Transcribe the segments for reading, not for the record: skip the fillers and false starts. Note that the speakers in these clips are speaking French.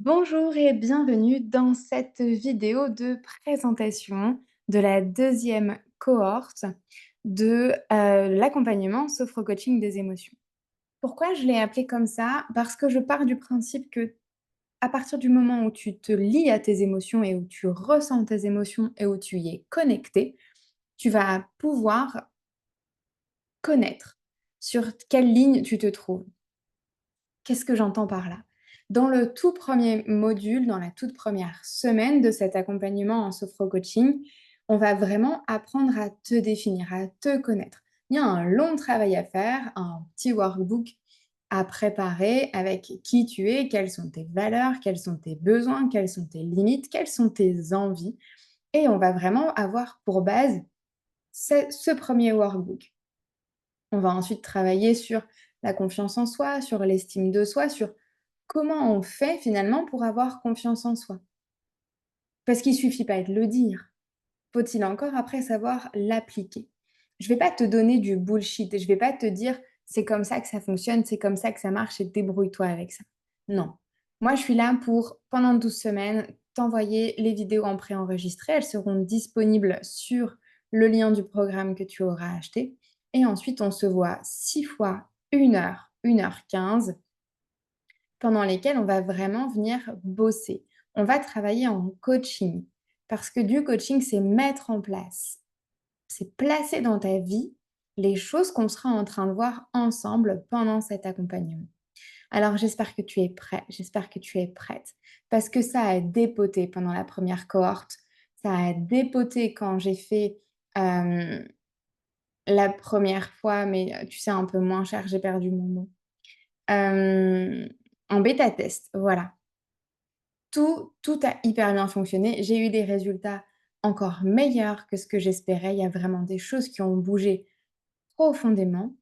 Bonjour et bienvenue dans cette vidéo de présentation de la deuxième cohorte de l'accompagnement sophro-coaching des émotions. Pourquoi je l'ai appelé comme ça? Parce que je pars du principe que à partir du moment où tu te lies à tes émotions et où tu ressens tes émotions et où tu y es connecté, tu vas pouvoir connaître sur quelle ligne tu te trouves. Qu'est-ce que j'entends par là? Dans le tout premier module, dans la toute première semaine de cet accompagnement en sophro-coaching, on va vraiment apprendre à te définir, à te connaître. Il y a un long travail à faire, un petit workbook à préparer avec qui tu es, quelles sont tes valeurs, quels sont tes besoins, quelles sont tes limites, quelles sont tes envies. Et on va vraiment avoir pour base ce premier workbook. On va ensuite travailler sur la confiance en soi, sur l'estime de soi, sur comment on fait finalement pour avoir confiance en soi? Parce qu'il suffit pas de le dire. Faut-il encore après savoir l'appliquer? Je vais pas te donner du bullshit, je vais pas te dire: «C'est comme ça que ça fonctionne, c'est comme ça que ça marche et débrouille-toi avec ça». Non. Moi, je suis là pour, pendant 12 semaines, t'envoyer les vidéos en préenregistré. Elles seront disponibles sur le lien du programme que tu auras acheté et ensuite on se voit 6 fois 1 heure, 1 h 15 pendant lesquelles on va vraiment venir bosser. On va travailler en coaching parce que du coaching, c'est mettre en place, c'est placer dans ta vie les choses qu'on sera en train de voir ensemble pendant cet accompagnement. Alors j'espère que tu es prêt, j'espère que tu es prête parce que ça a dépoté pendant la première cohorte, ça a dépoté quand j'ai fait, hem, la première fois, mais tu sais un peu moins cher, j'ai perdu mon mot. Hem, En bêta test, voilà. Tout a hyper bien fonctionné. J'ai eu des résultats encore meilleurs que ce que j'espérais. Il y a vraiment des choses qui ont bougé profondément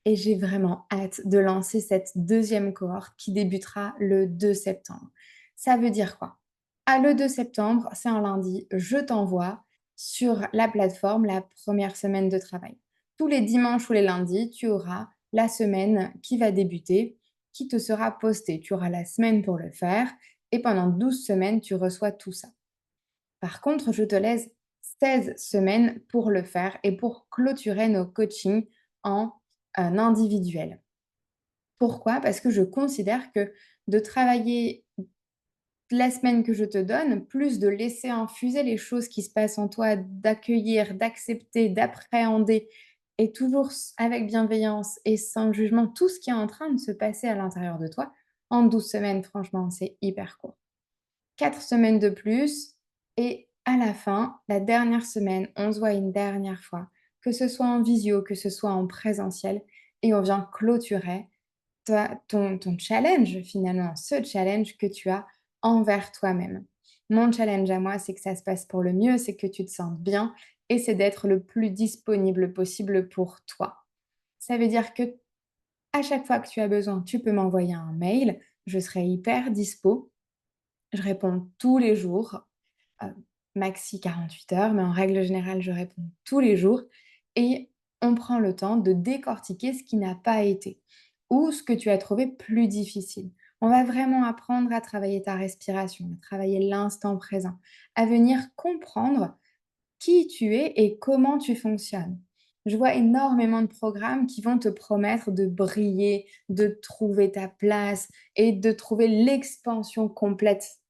et j'ai vraiment hâte de lancer cette deuxième cohorte qui débutera le 2 septembre. Ça veut dire quoi? Ah, le 2 septembre, c'est un lundi, je t'envoie sur la plateforme la première semaine de travail. Tous les dimanches ou les lundis, tu auras la semaine qui va débuter, qui te sera postée. Tu auras la semaine pour le faire et pendant 12 semaines, tu reçois tout ça. Par contre, je te laisse 16 semaines pour le faire et pour clôturer nos coachings en individuel. Pourquoi? Parce que je considère que de travailler la semaine que je te donne, plus de laisser infuser les choses qui se passent en toi, d'accueillir, d'accepter, d'appréhender et toujours avec bienveillance et sans jugement, tout ce qui est en train de se passer à l'intérieur de toi, en 12 semaines, franchement, c'est hyper court. 4 semaines de plus et à la fin, la dernière semaine, on se voit une dernière fois, que ce soit en visio, que ce soit en présentiel et on vient clôturer ton challenge finalement, ce challenge que tu as envers toi-même. Mon challenge à moi, c'est que ça se passe pour le mieux, c'est que tu te sentes bien et c'est d'être le plus disponible possible pour toi. Ça veut dire que à chaque fois que tu as besoin, tu peux m'envoyer un mail, je serai hyper dispo. Je réponds tous les jours, heu, maxi 48 heures, mais en règle générale, je réponds tous les jours et on prend le temps de décortiquer ce qui n'a pas été ou ce que tu as trouvé plus difficile. On va vraiment apprendre à travailler ta respiration, à travailler l'instant présent, à venir comprendre qui tu es et comment tu fonctionnes. Je vois énormément de programmes qui vont te promettre de briller, de trouver ta place et de trouver l'expansion complète.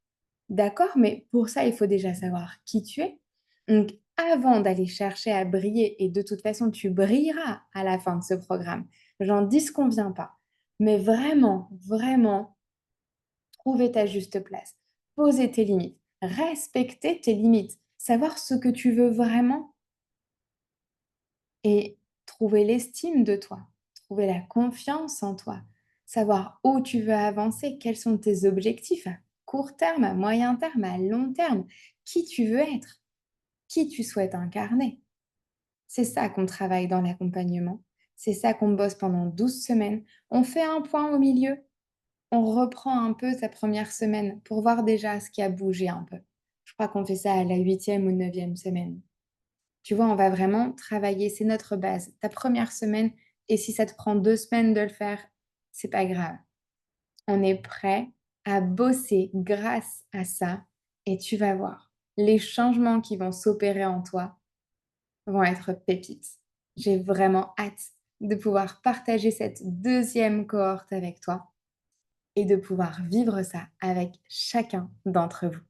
D'accord, mais pour ça, il faut déjà savoir qui tu es. Donc, avant d'aller chercher à briller, et de toute façon, tu brilleras à la fin de ce programme, j'en disconviens pas. Mais vraiment, vraiment, trouver ta juste place, poser tes limites, respecter tes limites, savoir ce que tu veux vraiment et trouver l'estime de toi, trouver la confiance en toi, savoir où tu veux avancer, quels sont tes objectifs à court terme, à moyen terme, à long terme, qui tu veux être, qui tu souhaites incarner. C'est ça qu'on travaille dans l'accompagnement. C'est ça qu'on bosse pendant 12 semaines. On fait un point au milieu. On reprend un peu sa première semaine pour voir déjà ce qui a bougé un peu. Je crois qu'on fait ça à la 8e ou 9e semaine. Tu vois, on va vraiment travailler, c'est notre base. Ta première semaine et si ça te prend 2 semaines de le faire, c'est pas grave. On est prêt à bosser grâce à ça et tu vas voir, les changements qui vont s'opérer en toi vont être pépites. J'ai vraiment hâte de pouvoir partager cette deuxième cohorte avec toi et de pouvoir vivre ça avec chacun d'entre vous.